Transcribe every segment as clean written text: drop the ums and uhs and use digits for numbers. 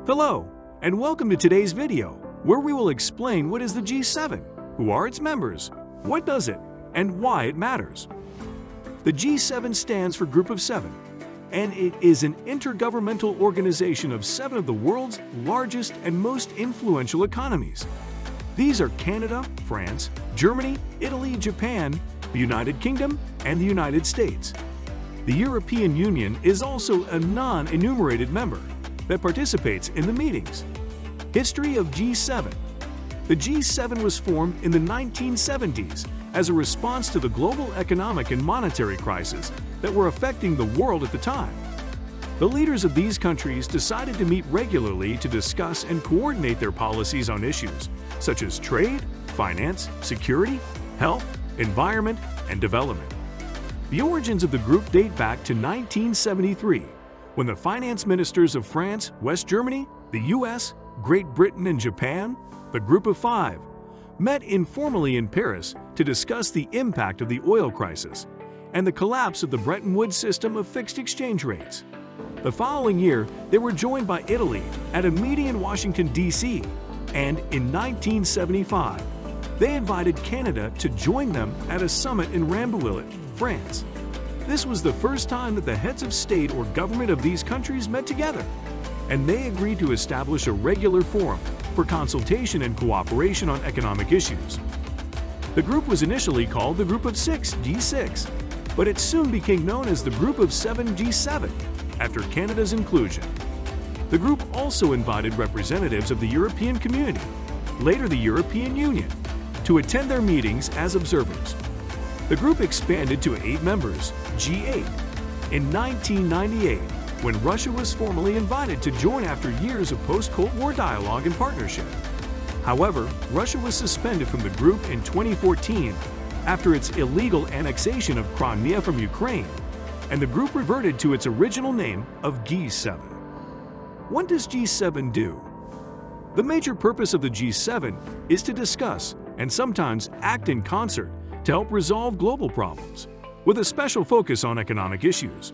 Hello, and welcome to today's video, where we will explain what is the G7, who are its members, what does it, and why it matters. The G7 stands for Group of Seven, and it is an intergovernmental organization of 7 of the world's largest and most influential economies. These are Canada, France, Germany, Italy, Japan, the United Kingdom, and the United States. The European Union is also a non-enumerated member that participates in the meetings. History of G7. The G7 was formed in the 1970s as a response to the global economic and monetary crisis that were affecting the world at the time. The leaders of these countries decided to meet regularly to discuss and coordinate their policies on issues such as trade, finance, security, health, environment, and development. The origins of the group date back to 1973, when the finance ministers of France, West Germany, the US, Great Britain, and Japan, the Group of Five, met informally in Paris to discuss the impact of the oil crisis and the collapse of the Bretton Woods system of fixed exchange rates. The following year, they were joined by Italy at a meeting in Washington, D.C., and in 1975, they invited Canada to join them at a summit in Rambouillet, France. This was the first time that the heads of state or government of these countries met together, and they agreed to establish a regular forum for consultation and cooperation on economic issues. The group was initially called the Group of Six, G6, but it soon became known as the Group of Seven, G7, after Canada's inclusion. The group also invited representatives of the European Community, later the European Union, to attend their meetings as observers. The group expanded to 8 members, G8, in 1998, when Russia was formally invited to join after years of post-Cold War dialogue and partnership. However, Russia was suspended from the group in 2014 after its illegal annexation of Crimea from Ukraine, and the group reverted to its original name of G7. What does G7 do? The major purpose of the G7 is to discuss and sometimes act in concert to help resolve global problems, with a special focus on economic issues.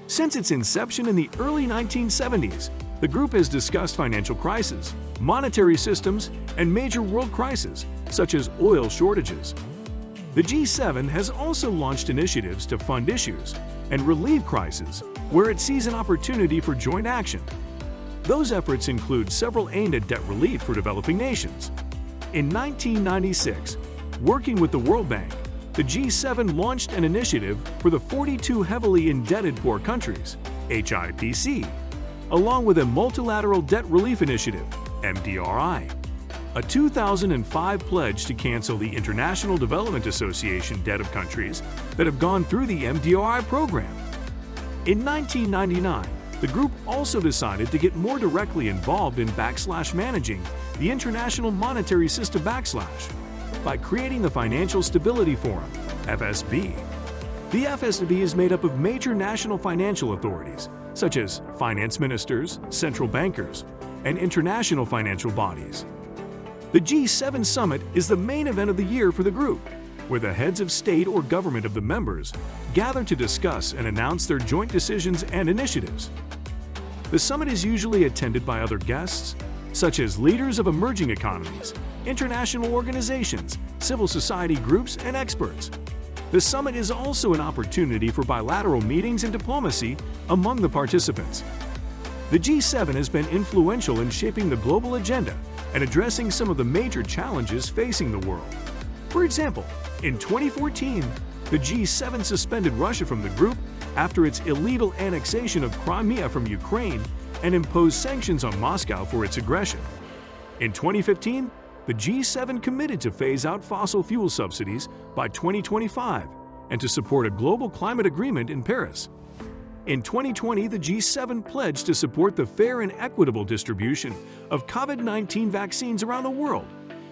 Since its inception in the early 1970s, the group has discussed financial crises, monetary systems, and major world crises, such as oil shortages. The G7 has also launched initiatives to fund issues and relieve crises where it sees an opportunity for joint action. Those efforts include several aimed at debt relief for developing nations. In 1996, working with the World Bank, the G7 launched an initiative for the 42 heavily indebted poor countries, HIPC, along with a multilateral debt relief initiative, MDRI, a 2005 pledge to cancel the International Development Association debt of countries that have gone through the MDRI program. In 1999, the group also decided to get more directly involved in managing the International Monetary System by creating the Financial Stability Forum, FSB. The FSB is made up of major national financial authorities, such as finance ministers, central bankers, and international financial bodies. The G7 Summit is the main event of the year for the group, where the heads of state or government of the members gather to discuss and announce their joint decisions and initiatives. The summit is usually attended by other guests, such as leaders of emerging economies, international organizations, civil society groups, and experts. The summit is also an opportunity for bilateral meetings and diplomacy among the participants. The G7 has been influential in shaping the global agenda and addressing some of the major challenges facing the world. For example, in 2014, the G7 suspended Russia from the group after its illegal annexation of Crimea from Ukraine and imposed sanctions on Moscow for its aggression. In 2015, the G7 committed to phase out fossil fuel subsidies by 2025 and to support a global climate agreement in Paris. In 2020, the G7 pledged to support the fair and equitable distribution of COVID-19 vaccines around the world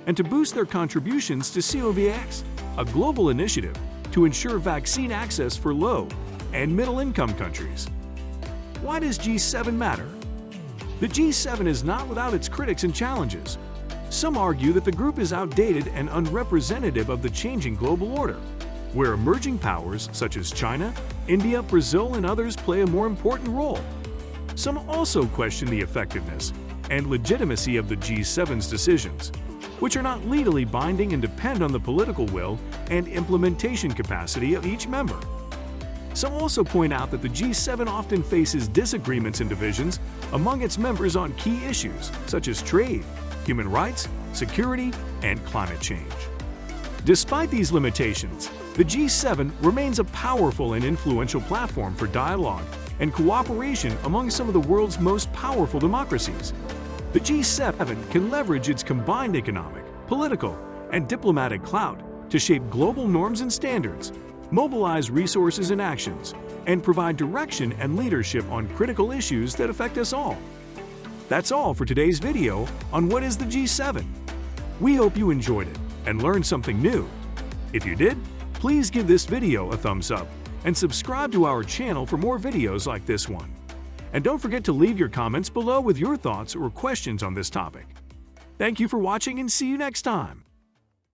and to boost their contributions to COVAX, a global initiative to ensure vaccine access for low and middle-income countries. Why does G7 matter? The G7 is not without its critics and challenges. Some argue that the group is outdated and unrepresentative of the changing global order, where emerging powers such as China, India, Brazil, and others play a more important role. Some also question the effectiveness and legitimacy of the G7's decisions, which are not legally binding and depend on the political will and implementation capacity of each member. Some also point out that the G7 often faces disagreements and divisions among its members on key issues such as trade, human rights, security, and climate change. Despite these limitations, the G7 remains a powerful and influential platform for dialogue and cooperation among some of the world's most powerful democracies. The G7 can leverage its combined economic, political, and diplomatic clout to shape global norms and standards, mobilize resources and actions, and provide direction and leadership on critical issues that affect us all. That's all for today's video on what is the G7. We hope you enjoyed it and learned something new. If you did, please give this video a thumbs up and subscribe to our channel for more videos like this one. And don't forget to leave your comments below with your thoughts or questions on this topic. Thank you for watching and see you next time.